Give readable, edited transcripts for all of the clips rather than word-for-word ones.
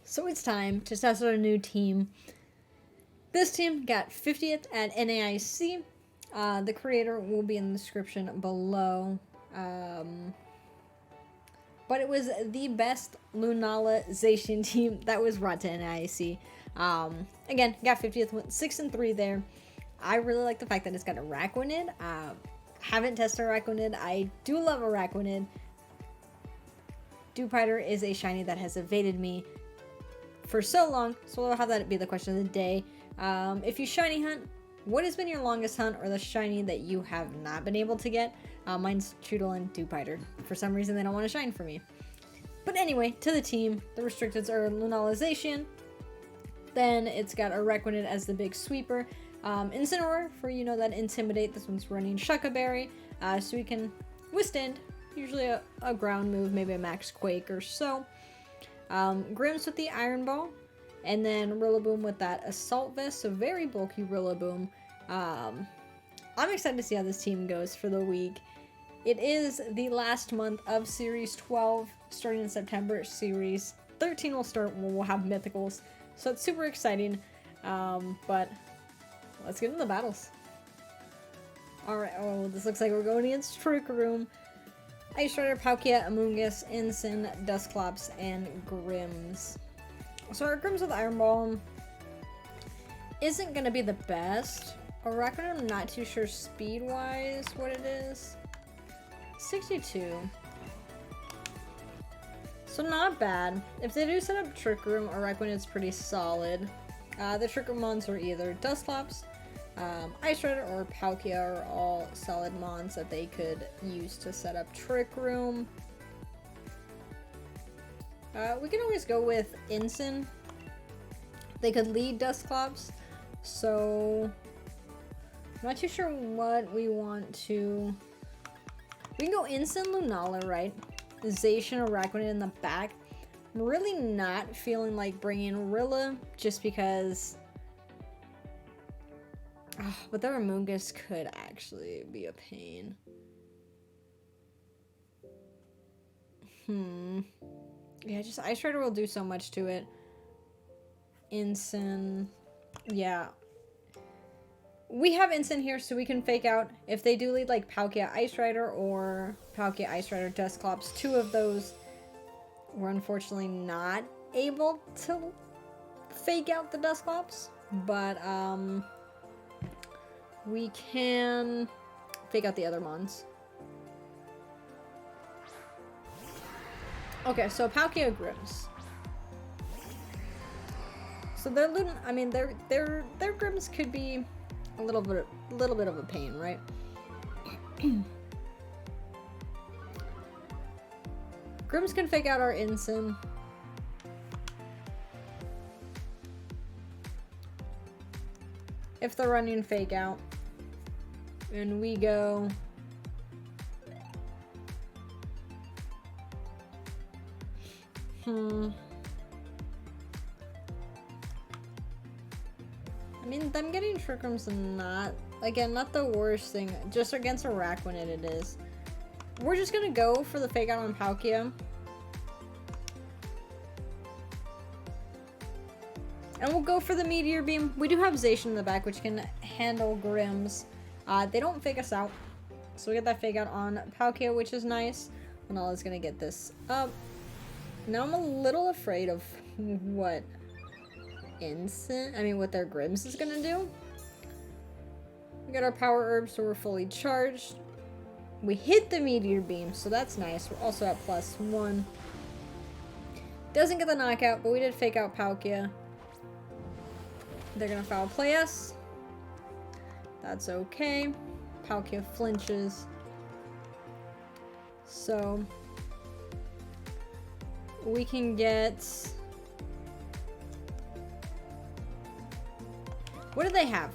So it's time to test out a new team. This team got 50th at NAIC. The creator will be in the description below. But it was the best Lunalization team that was brought to NAIC. Again, got 50th, went 6-3 there. I really like the fact that it's got a Araquanid. Haven't tested Araquanid. I do love Araquanid. Dewpider is a shiny that has evaded me for so long, so we'll have that be the question of the day. If you shiny hunt, what has been your longest hunt or the shiny that you have not been able to get? Mine's Choodle and Dewpider. For some reason, they don't want to shine for me. But anyway, to the team, the restricteds are Lunalization. Then it's got Araquanid as the big sweeper. Incineroar for, that Intimidate. This one's running Shucka Berry, so we can withstand usually a ground move, maybe a Max Quake or so. Grims with the Iron Ball, and then Rillaboom with that Assault Vest, so very bulky Rillaboom. I'm excited to see how this team goes for the week. It is the last month of Series 12, starting in September. Series 13 will start when we'll have Mythicals, so it's super exciting. But let's get into the battles. Alright, this looks like we're going against Trick Room. Ice Rider, Palkia, Amoonguss, Ensign, Dusclops, and Grims. So our Grims with Iron Ball isn't going to be the best. Araquanid, I'm not too sure speed-wise what it is. 62. So not bad. If they do set up Trick Room, Araquanid's pretty solid. The Trick Room mons are either Dusclops, Ice Rider, or Palkia are all solid mons that they could use to set up Trick Room. We can always go with Ensign. They could lead Dusclops, so I'm not too sure what we want to. We can go Ensign, Lunala, right? Zacian, Araquanid in the back. I'm really not feeling like bringing Rilla just because. Oh, but the Amoonguss could actually be a pain. Yeah, just Ice Rider will do so much to it. Ensign. Yeah. We have Ensign here, so we can fake out. If they do lead like Palkia Ice Rider or Palkia Ice Rider Dusclops, two of those we're unfortunately not able to fake out the Dusclops. But, we can fake out the other mons. Okay, so Palkia Grims. So their their Grims could be a little bit of a pain, right? Grims can fake out our Ensign. If they're running fake out. And we go. I mean, them getting Trick Room's not, again, not the worst thing. Just against Araquanid it is. We're just gonna go for the fake out on Palkia. And we'll go for the Meteor Beam. We do have Zacian in the back, which can handle Grims. They don't fake us out. So we get that fake out on Palkia, which is nice. Lunala's gonna get this up. Now I'm a little afraid of what what their Grims is gonna do. We got our Power Herb, so we're fully charged. We hit the Meteor Beam, so that's nice. We're also at +1. Doesn't get the knockout, but we did fake out Palkia. They're gonna foul play us. That's okay. Palkia flinches. So we can get. What do they have?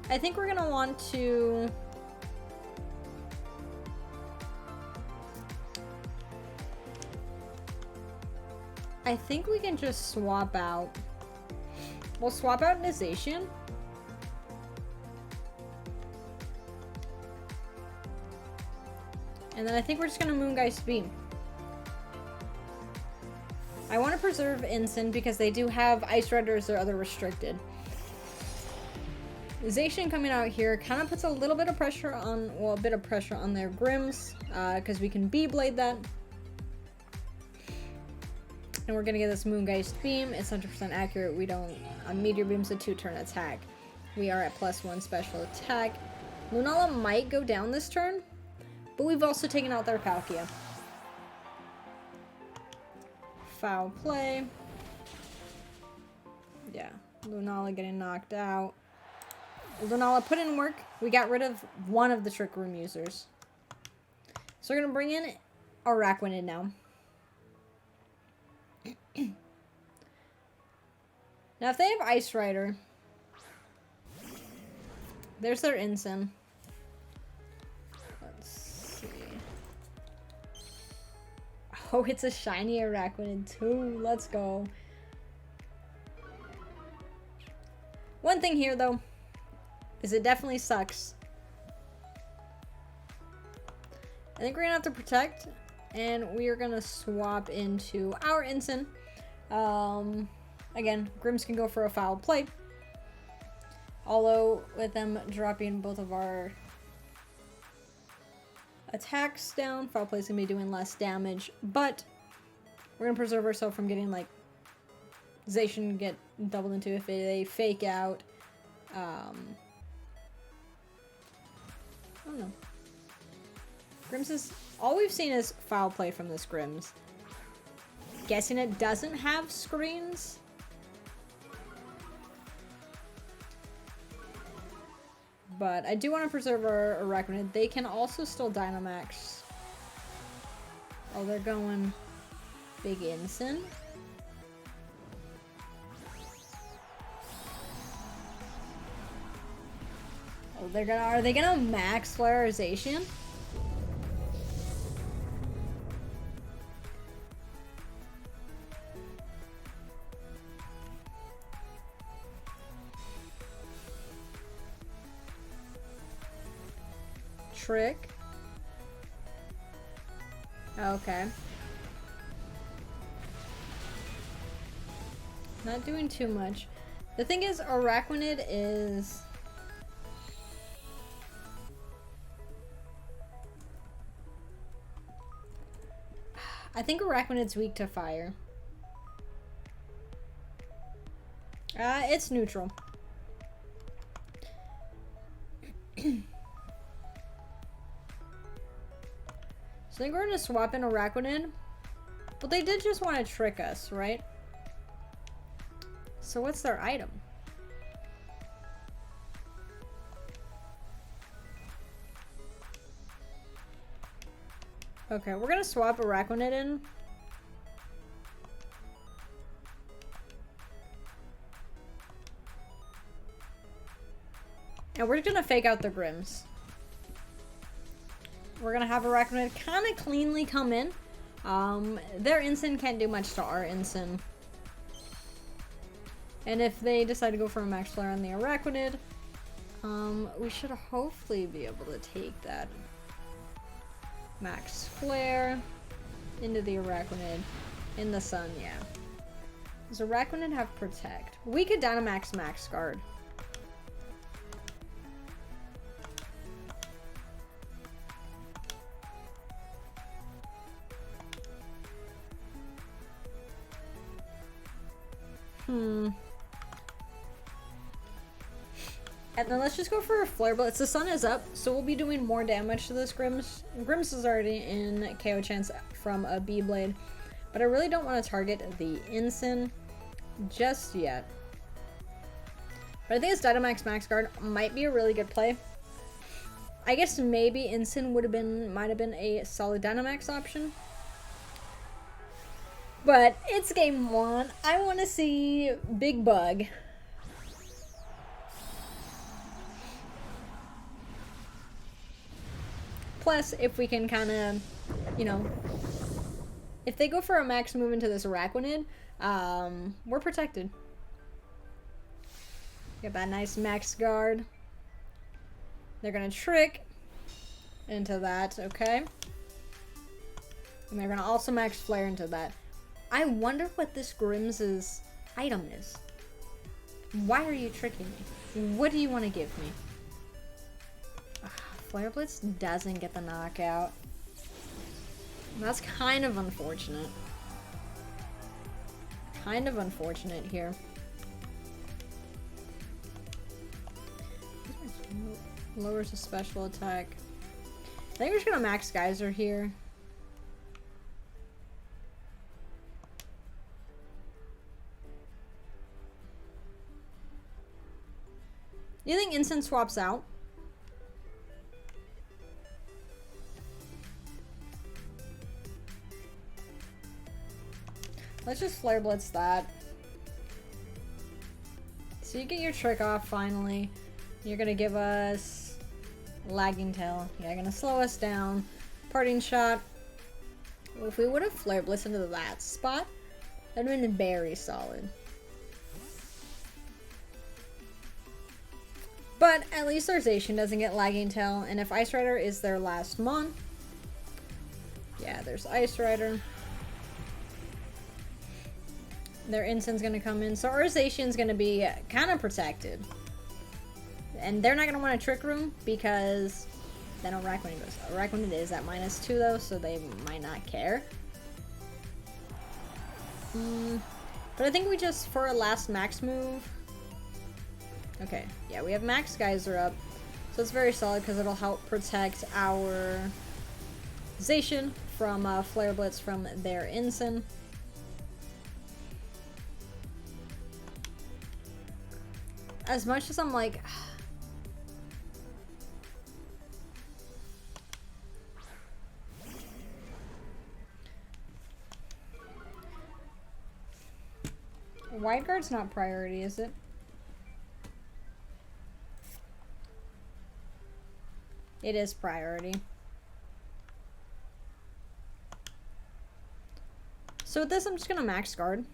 I think we're gonna want to. I think we can just swap out. We'll swap out Zacian. And then I think we're just gonna Moongeist Beam. I want to preserve Ensign because they do have Ice Riders or other restricted. Zacian coming out here kind of puts a little bit of pressure on, well, a bit of pressure on their Grims, because we can B-Blade that. And we're going to get this Moongeist Beam. It's 100% accurate. We don't, Meteor Beam's a 2-turn attack. We are at +1 special attack. Lunala might go down this turn, but we've also taken out their Palkia. Foul play. Yeah, Lunala getting knocked out. Lunala put in work. We got rid of one of the Trick Room users. So we're going to bring in Araquanid now. Now if they have Ice Rider, there's their Ensign. Let's see. Oh, it's a shiny Araquanid too. Let's go. One thing here though, is it definitely sucks. I think we're gonna have to protect, and we are gonna swap into our Ensign. Again, Grims can go for a foul play. Although with them dropping both of our attacks down, foul play's gonna be doing less damage, but we're gonna preserve ourselves from getting like Zacian get doubled into if they fake out. I don't know. Grims is all we've seen is foul play from this Grims. Guessing it doesn't have screens. But I do want to preserve our Araquanid. They can also still Dynamax. Oh, they're going Big Ensign. Oh, are they gonna Max Flare Zacian? Trick. Okay. Not doing too much. The thing is, Araquanid is... I think Araquanid's weak to fire. It's neutral. So I think we're going to swap in Araquanid. But they did just want to trick us, right? So what's their item? Okay, we're going to swap Araquanid in. And we're going to fake out the Grims. We're going to have Araquanid kind of cleanly come in. Their Ensign can't do much to our Ensign. And if they decide to go for a Max Flare on the Araquanid, we should hopefully be able to take that Max Flare into the Araquanid in the sun, yeah. Does Araquanid have Protect? We could Dynamax Max Guard. And then let's just go for a Flare Blitz. The sun is up, so we'll be doing more damage to this Grims. Grims is already in KO chance from a B-Blade, but I really don't want to target the Ensign just yet. But I think this Dynamax Max Guard might be a really good play. I guess maybe Ensign might have been a solid Dynamax option. But it's game one. I want to see Big Bug. Plus, if we can kind of, you know, if they go for a max move into this Araquanid, we're protected. Get that nice max guard. They're going to trick into that, okay? And they're going to also max flare into that. I wonder what this Grimm's item is. Why are you tricking me? What do you want to give me? Flare Blitz doesn't get the knockout. That's kind of unfortunate. Kind of unfortunate here. Lowers the special attack. I think we're just gonna max Geyser here. Do you think Instant swaps out? Let's just Flare Blitz that. So you get your trick off finally. You're gonna give us Lagging Tail. Yeah, gonna slow us down. Parting Shot. Well, if we would have Flare Blitz into that spot, that'd have been very solid. But at least our Zacian doesn't get Lagging Tail, and if Ice Rider is their last mon, yeah, there's Ice Rider. Their Instant's gonna come in, so our Zacian's gonna be kind of protected. And they're not gonna want a Trick Room because then Araquanid goes. Araquanid is at -2 though, so they might not care. But I think we just, for a last max move. Okay, yeah, we have Max Geyser up, so it's very solid because it'll help protect our Zacian from Flare Blitz from their Ensign. As much as I'm like... Wide Guard's not priority, is it? It is priority. So with this, I'm just gonna max guard.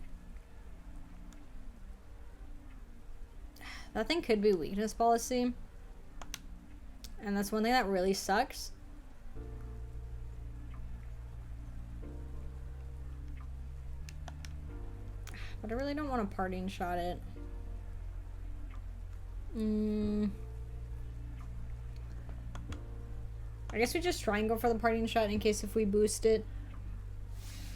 That thing could be weakness policy. And that's one thing that really sucks. But I really don't want to Parting Shot it. I guess we just try and go for the Parting Shot in case if we boost it.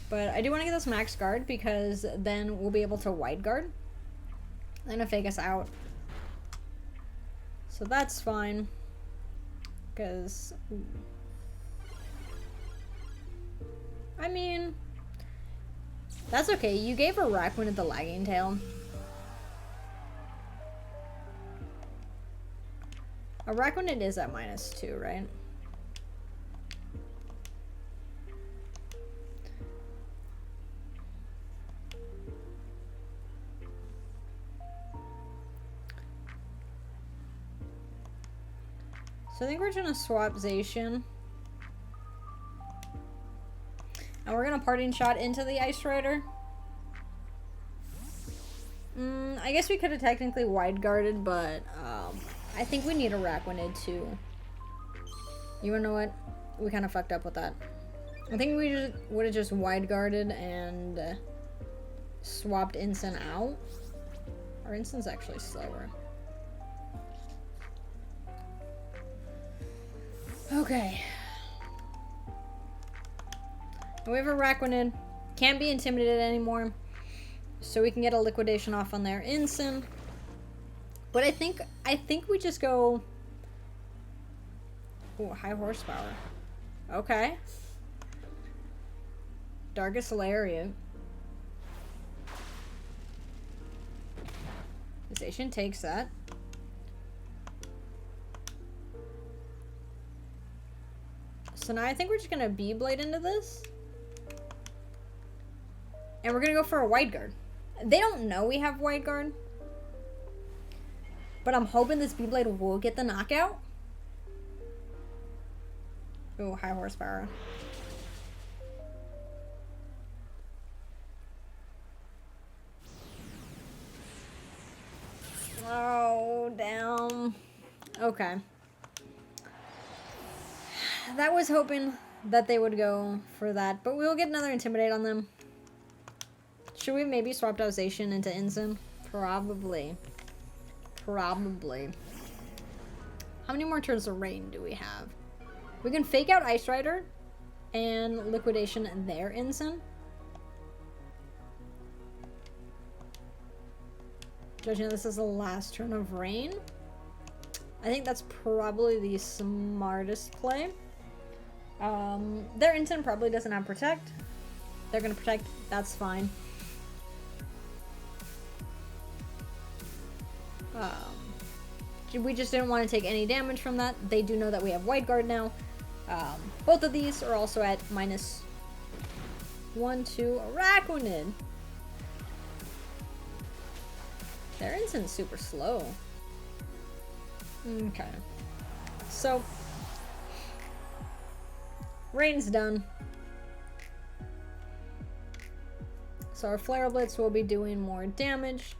But I do want to get this max guard because then we'll be able to wide guard. And to fake us out. So that's fine. Because... I mean... That's okay. You gave Araquanid the Lagging Tail. Araquanid is at -2, right? So I think we're gonna swap Zacian. And we're gonna Parting Shot into the Ice Rider. I guess we could have technically wide guarded, but I think we need a Araquanid too. You wanna know what? We kind of fucked up with that. I think we would have just wide guarded and swapped Ensign out. Our Ensign's actually slower. Okay. We have a Araquanid. Can't be intimidated anymore. So we can get a liquidation off on their Ensign. But I think we just go... Ooh, high horsepower. Okay. Darkest Lariat. Zacian takes that. So now I think we're just gonna B-Blade into this. And we're gonna go for a wide guard. They don't know we have wide guard. But I'm hoping this B-Blade will get the knockout. Ooh, high horsepower. Oh, damn. Okay. That was hoping that they would go for that, but we'll get another Intimidate on them. Should we maybe swap out Zacian into Ensign? Probably. Probably. How many more turns of rain do we have? We can fake out Ice Rider and Liquidation their Ensign. Judging this is the last turn of rain, I think that's probably the smartest play. Their Ensign probably doesn't have Protect. They're gonna Protect, that's fine. We just didn't want to take any damage from that. They do know that we have White Guard now. Both of these are also at -1, 2. Araquanid. Their Ensign's super slow. Okay. So, rain's done. So our Flare Blitz will be doing more damage.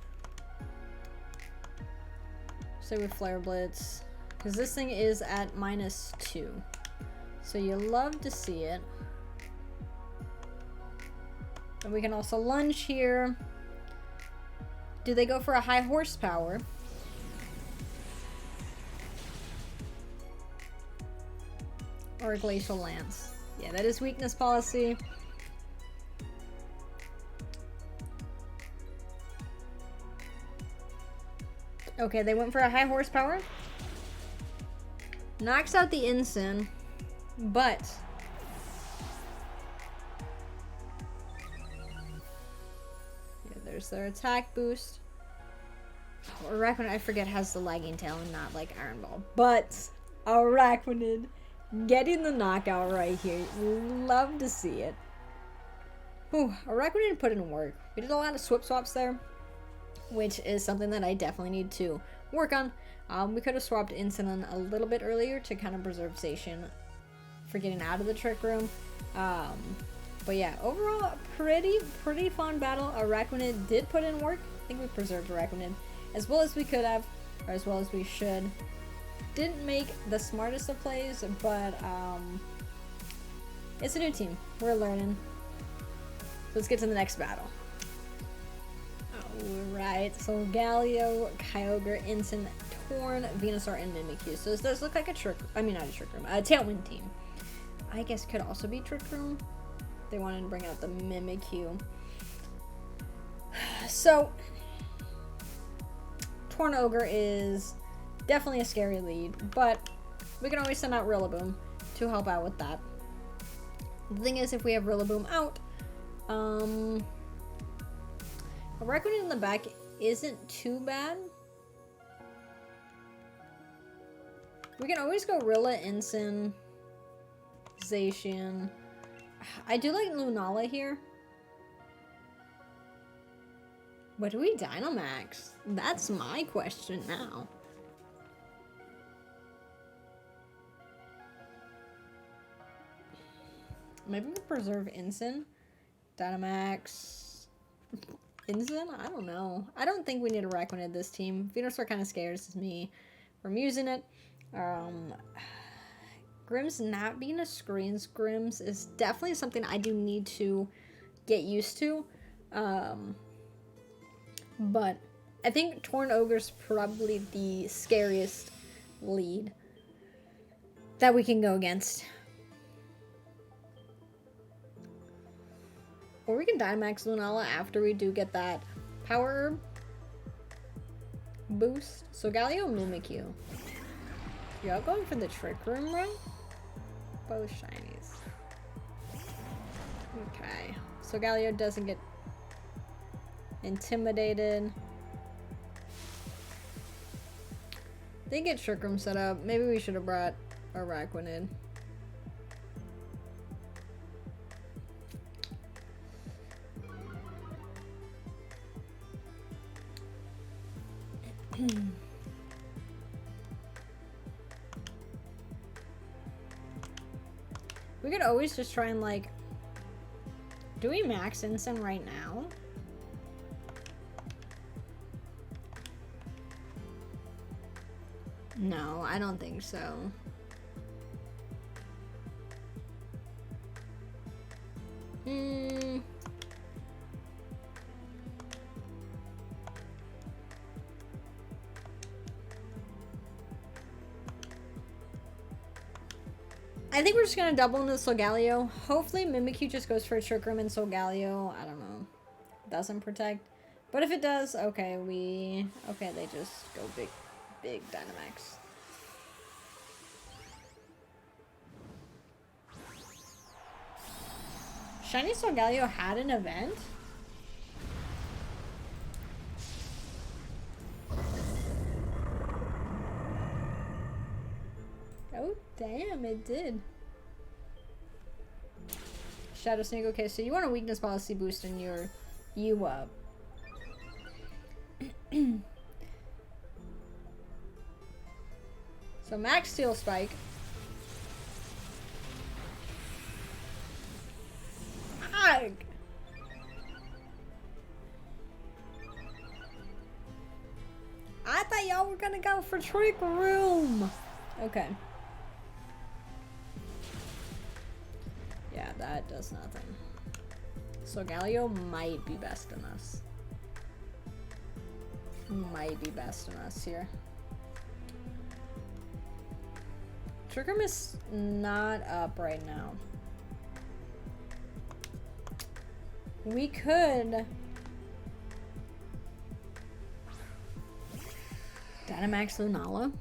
So we Flare Blitz. Because this thing is at -2. So you love to see it. And we can also lunge here. Do they go for a high horsepower? Or a Glacial Lance? Yeah, that is weakness policy. Okay, they went for a high horsepower. Knocks out the Ensign, but yeah, there's their attack boost. Oh, Araquanid, I forget, has the lagging tail and not like Iron Ball. But Araquanid getting the knockout right here. Love to see it. Whew, Araquanid put in work. We did a lot of swaps there, which is something that I definitely need to work on. We could have swapped Ensign a little bit earlier to kind of preserve Zacian for getting out of the Trick Room. But yeah, overall, a pretty fun battle. Araquanid did put in work. I think we preserved Araquanid as well as we could have, or as well as we should. Didn't make the smartest of plays, but it's a new team. We're learning. Let's get to the next battle. Alright, so Galio, Kyogre, Ensign, Torn, Venusaur, and Mimikyu. So this does look like a Trick... I mean, not a Trick Room. A Tailwind team. I guess could also be Trick Room. They wanted to bring out the Mimikyu. So, Torn Ogre is definitely a scary lead, but we can always send out Rillaboom to help out with that. The thing is, if we have Rillaboom out, a Raccoon in the back isn't too bad. We can always go Rilla, Ensign, Zacian. I do like Lunala here. What do we Dynamax? That's my question now. Maybe we preserve Ensign. Dynamax. Ensign? I don't know. I don't think we need a Araquanid this team. Venusaur kind of scares me from using it. Grimm's not being a screens Grimm's is definitely something I do need to get used to. But I think Torn Ogre's probably the scariest lead that we can go against. Or we can Dynamax Lunala after we do get that Power Herb boost. So Galio, Mimikyu. Y'all going for the Trick Room, bro? Both shinies. Okay. So Galio doesn't get intimidated. They get Trick Room set up. Maybe we should have brought Araquanid. We could always just try and like, do we max Ensign right now? No, I don't think so. I think we're just gonna double into Solgaleo. Hopefully Mimikyu just goes for a Trick Room and Solgaleo, I don't know, doesn't protect. But if it does, okay, they just go big Dynamax. Shiny Solgaleo had an event? Oh, damn, it did. Shadow Sneak, okay, so you want a weakness policy boost in your U-Up. So Max Steel Spike. Ugh. I thought y'all were gonna go for Trick Room. Okay. Yeah, that does nothing. So Galio might be best in us. Might be best in us here. Trick Room is not up right now. We could Dynamax Lunala.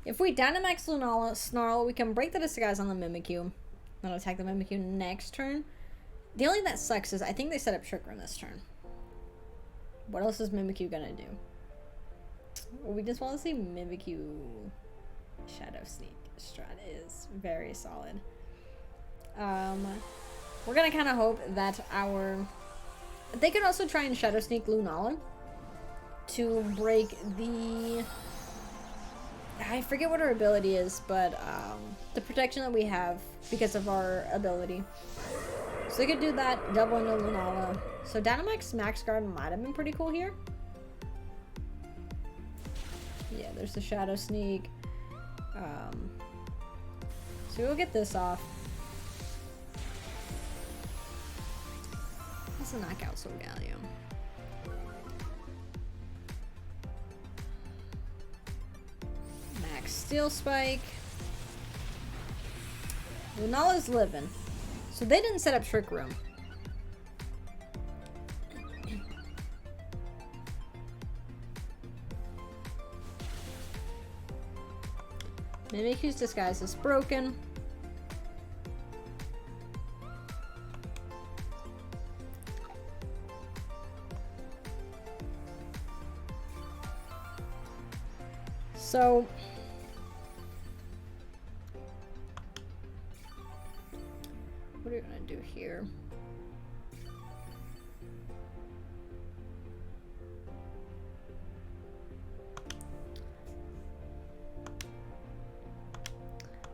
If we Dynamax Lunala Snarl, we can break the disguise on the Mimikyu. Then attack the Mimikyu next turn. The only thing that sucks is I think they set up Trick Room this turn. What else is Mimikyu gonna do? Well, we just want to see Mimikyu Shadow Sneak. Strat is very solid. We're gonna kind of hope that they could also try and Shadow Sneak Lunala to break the... I forget what her ability is, but the protection that we have because of our ability. So they could do that, double into Lunala. So Dynamax Max Guard might have been pretty cool here. Yeah, there's the Shadow Sneak. So we'll get this off. That's a knockout Solgaleo. Max Steel Spike. Lunala's living. So they didn't set up Trick Room. Mimikyu's disguise is broken. So what are we gonna do here?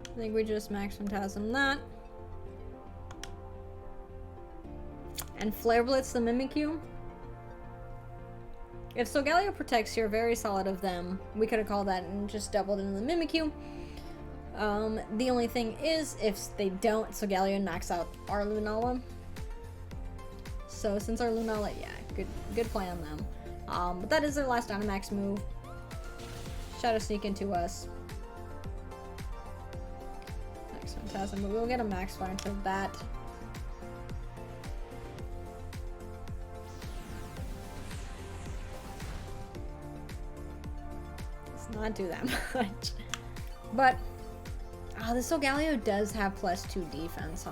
I think we just Max Phantasm that. And Flare Blitz the Mimikyu. If Solgaleo protects here, very solid of them. We could have called that and just doubled into the Mimikyu. The only thing is, if they don't, Solgaleo knocks out our Lunala. So since our Lunala, yeah, good play on them. But that is their last Dynamax move. Shadow Sneak into us. Max Phantasm, but we'll get a Max Fine for that. Let's not do that much. But oh, this Solgaleo does have +2 defense, huh?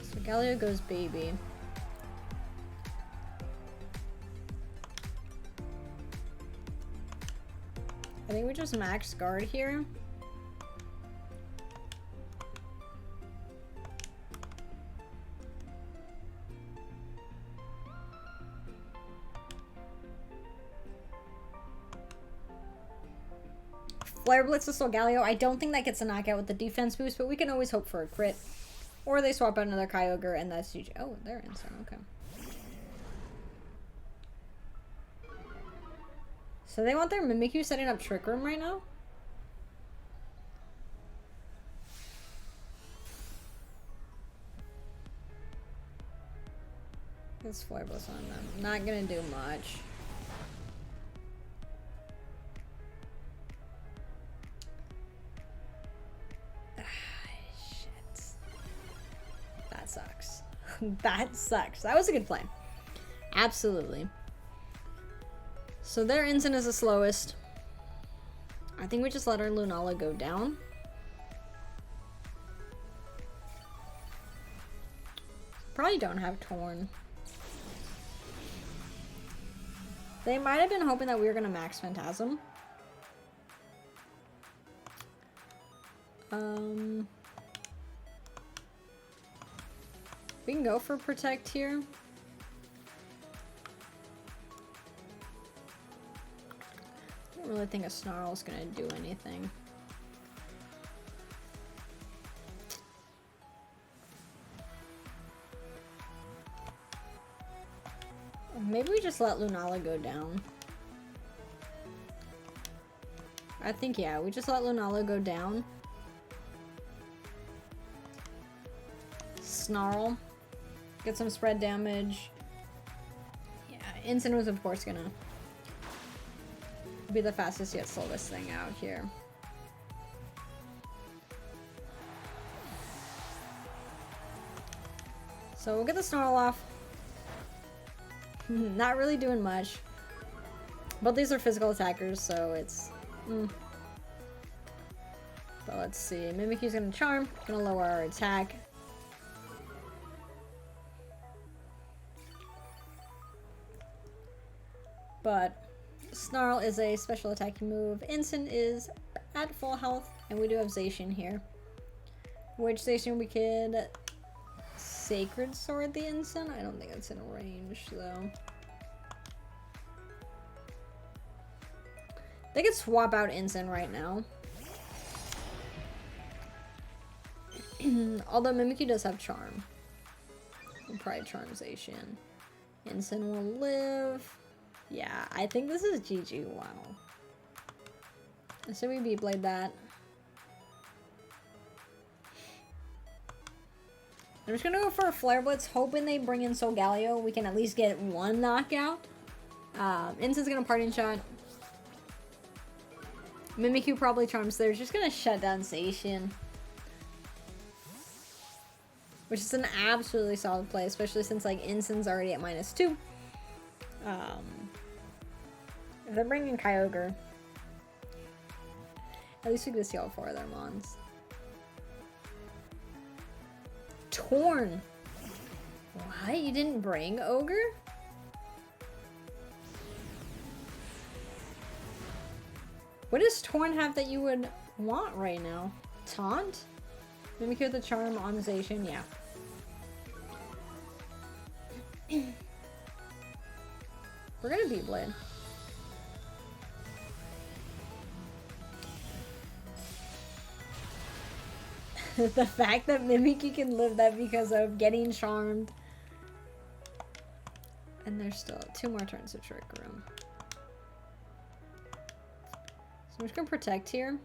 Solgaleo goes baby. I think we just max guard here. Flare Blitz to Solgaleo. I don't think that gets a knockout with the defense boost, but we can always hope for a crit. Or they swap out another Kyogre, and that's huge. Oh, they're insane. Okay. So they want their Mimikyu setting up Trick Room right now? Let's Flare-Blitz on them. Not gonna do much. Shit. That sucks. That sucks. That was a good play. Absolutely. So their Ensign is the slowest. I think we just let our Lunala go down. Probably don't have Torn. They might have been hoping that we were going to max Phantasm. We can go for Protect here. I don't really think a Snarl is going to do anything. Maybe we just let Lunala go down. I think, yeah, we just let Lunala go down. Snarl. Get some spread damage. Yeah, Ensign was of course gonna be the fastest yet slowest thing out here. So we'll get the Snarl off. Not really doing much. But these are physical attackers, so it's... But let's see. Mimikyu's gonna Charm. Gonna lower our attack. But Snarl is a special attacking move. Ensign is at full health. And we do have Zacian here. Which Zacian we could... Sacred Sword the Ensign? I don't think it's in range, though. They could swap out Ensign right now. Although Mimikyu does have Charm. We'll probably Charm Zacian. Ensign will live. Yeah, I think this is GG. Wow. So we Beyblade that. I'm just gonna go for a Flare Blitz, hoping they bring in Solgaleo. We can at least get one knockout. Ensign's gonna Parting Shot. Mimikyu probably Charms there. Just gonna shut down Zacian. Which is an absolutely solid play, especially since like Ensign's already at -2. If they're bringing Kyogre, at least we can see all 4 of their Mons. Torn. What? You didn't bring Ogre? What does Torn have that you would want right now? Taunt? Mimikyu the Charm on Zacian? Yeah. We're gonna Beyblade. The fact that Mimikyu can live that because of getting charmed. And there's still 2 more turns of Trick Room. So I'm just gonna Protect here.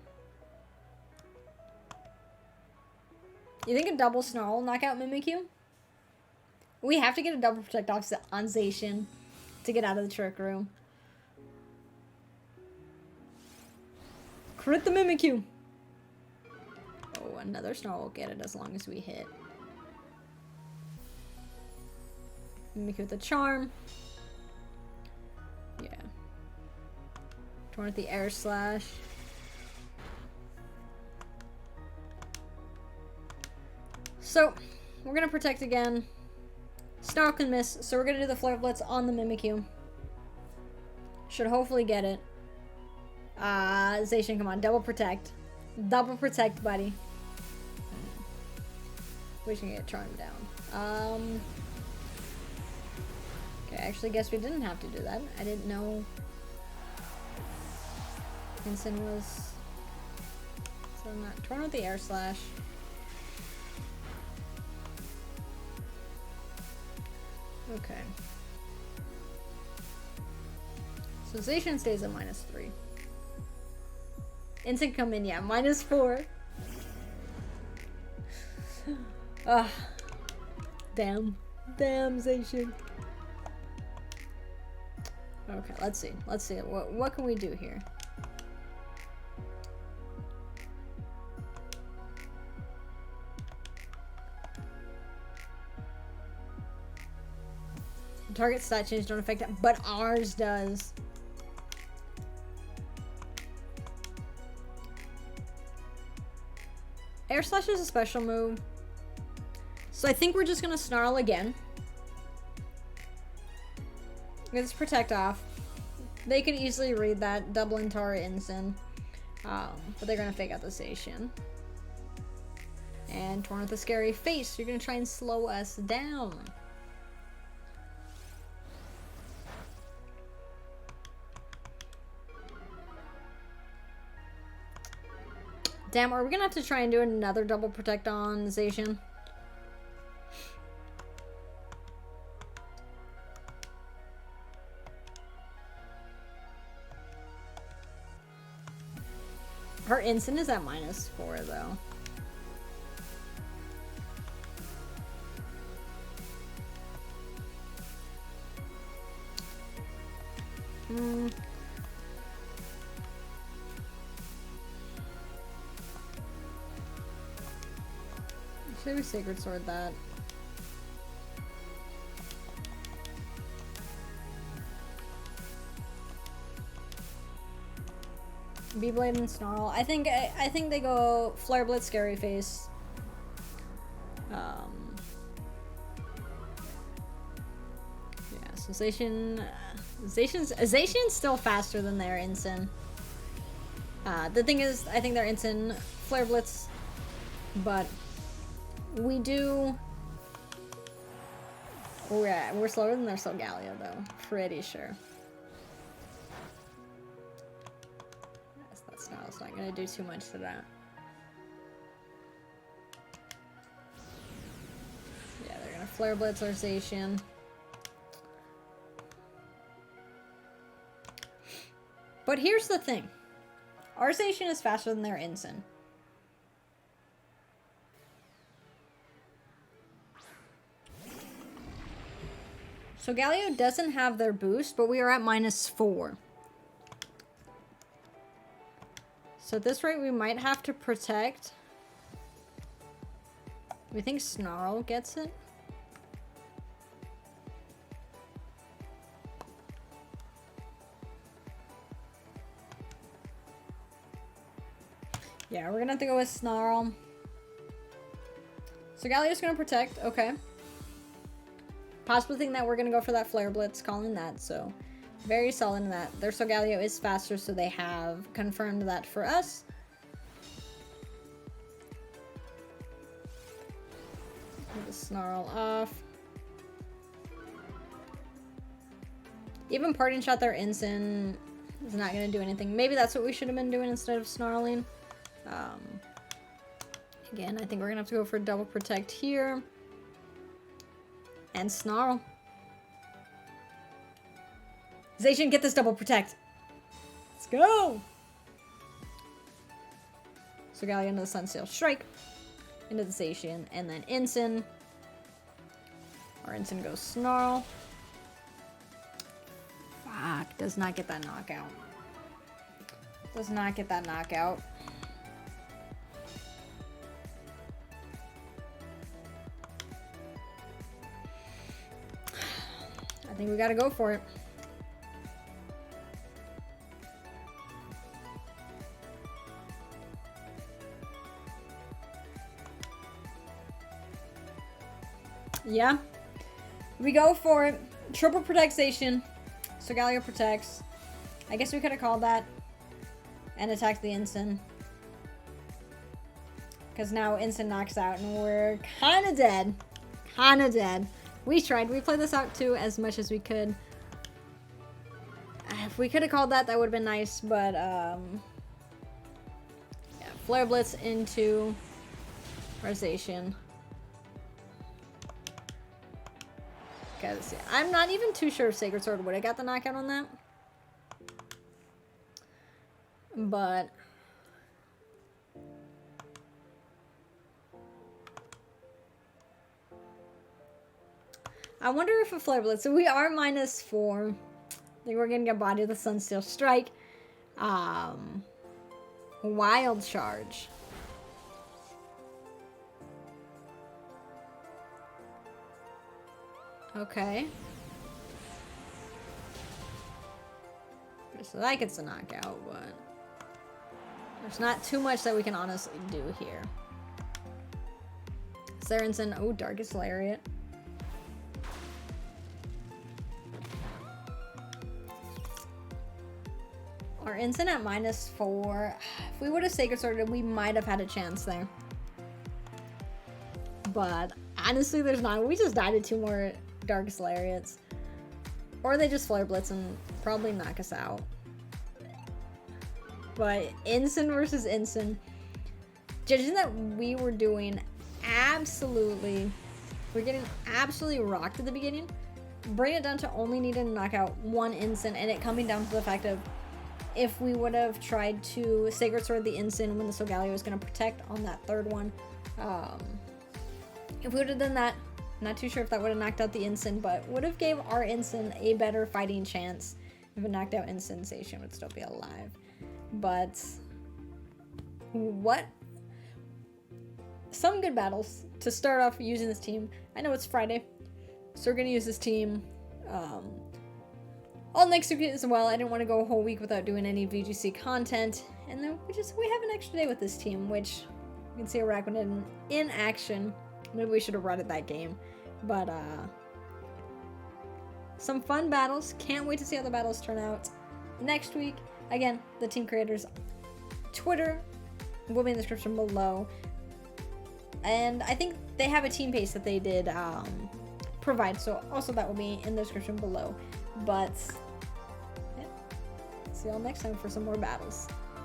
You think a double Snarl will knock out Mimikyu? We have to get a double Protect off on Zacian to get out of the Trick Room. Crit the Mimikyu! Oh, another Snarl will get it as long as we hit. Mimikyu with the Charm. Yeah. Torn with the Air Slash. So, we're gonna Protect again. Snarl can miss, so we're gonna do the Flare Blitz on the Mimikyu. Should hopefully get it. Zacian, come on, double Protect. Double Protect, buddy. We should get Charmed down. Okay, I actually guess we didn't have to do that. I didn't know Ensign was... So I'm not torn with the Air Slash. Okay. So Zacian stays at -3. Instant come in, yeah, -4. Ugh. Damn. Damn, Zacian. Okay, let's see. Let's see. What can we do here? Target stat change don't affect it, but ours does. Air Slash is a special move. So I think we're just gonna Snarl again. Get this Protect off. They can easily read that, double into our Ensign. But they're gonna fake out the Zacian. And Torn with a Scary Face, you're gonna try and slow us down. Damn, are we gonna have to try and do another double protect on Zacian? Her instant is at -4 though. Should we Sacred Sword that? Beyblade and Snarl. I think they go Flare Blitz, Scary Face. Yeah, so Zacian's still faster than their Ensign. The thing is, I think their Ensign Flare Blitz, but we do. We're slower than their Solgaleo though, pretty sure. Snarl's not gonna do too much to that. Yeah, they're gonna Flare Blitz our Zacian. But here's the thing. Our Zacian is faster than their Ensign. So Galio doesn't have their boost, but we are at -4. So at this rate, we might have to protect. We think Snarl gets it. Yeah, we're gonna have to go with Snarl. So Galio's gonna protect, okay. Possibly think that we're gonna go for that Flare Blitz, calling that, so very solid in that. Their Solgaleo is faster, so they have confirmed that for us. Get the Snarl off. Even Parting Shot their Ensign is not going to do anything. Maybe that's what we should have been doing instead of Snarling. Again, I think we're going to have to go for double protect here. And Snarl. Zacian, get this double protect. Let's go. So Galio into the Sunsail Strike. Into the Zacian. And then Ensign. Our Ensign goes Snarl. Fuck. Does not get that knockout. Does not get that knockout. I think we gotta go for it. Yeah. We go for it. Triple Protectation. So Galio protects. I guess we could have called that. And attacked the Ensign. Because now Ensign knocks out and we're kind of dead. Kind of dead. We tried. We played this out too as much as we could. If we could have called that, that would have been nice. But, yeah. Flare Blitz into our Zacian. Okay, let's see. I'm not even too sure if Sacred Sword would have got the knockout on that. But I wonder if a Flare Blitz, so we are -4. I think we're gonna get Body of the Sunsteel Strike. Wild Charge. Okay. So that gets a knockout, but there's not too much that we can honestly do here. Sarenson, oh, Darkest Lariat. Our Ensign at -4. If we would have Sacred Sworded, we might have had a chance there. But honestly, there's not. We just died to 2 more Darkest Lariats. Or they just Flare Blitz and probably knock us out. But Ensign versus Ensign. Judging that we were doing absolutely... We're getting absolutely rocked at the beginning. Bring it down to only needing to knock out 1 Ensign. And it coming down to the fact of... If we would have tried to Sacred Sword the Ensign when the Solgaleo was going to protect on that 3rd one. If we would have done that... Not too sure if that would have knocked out the Ensign, but would have gave our Ensign a better fighting chance. If a knocked out Ensign, Station would still be alive. But what? Some good battles to start off using this team. I know it's Friday, so we're gonna use this team all next week as well. I didn't want to go a whole week without doing any VGC content, and then we have an extra day with this team, which you can see Araquanid in action. Maybe we should have run at that game. But, some fun battles. Can't wait to see how the battles turn out next week. Again, the team creators' Twitter will be in the description below. And I think they have a team pace that they did provide. So also that will be in the description below. But, yeah. See y'all next time for some more battles.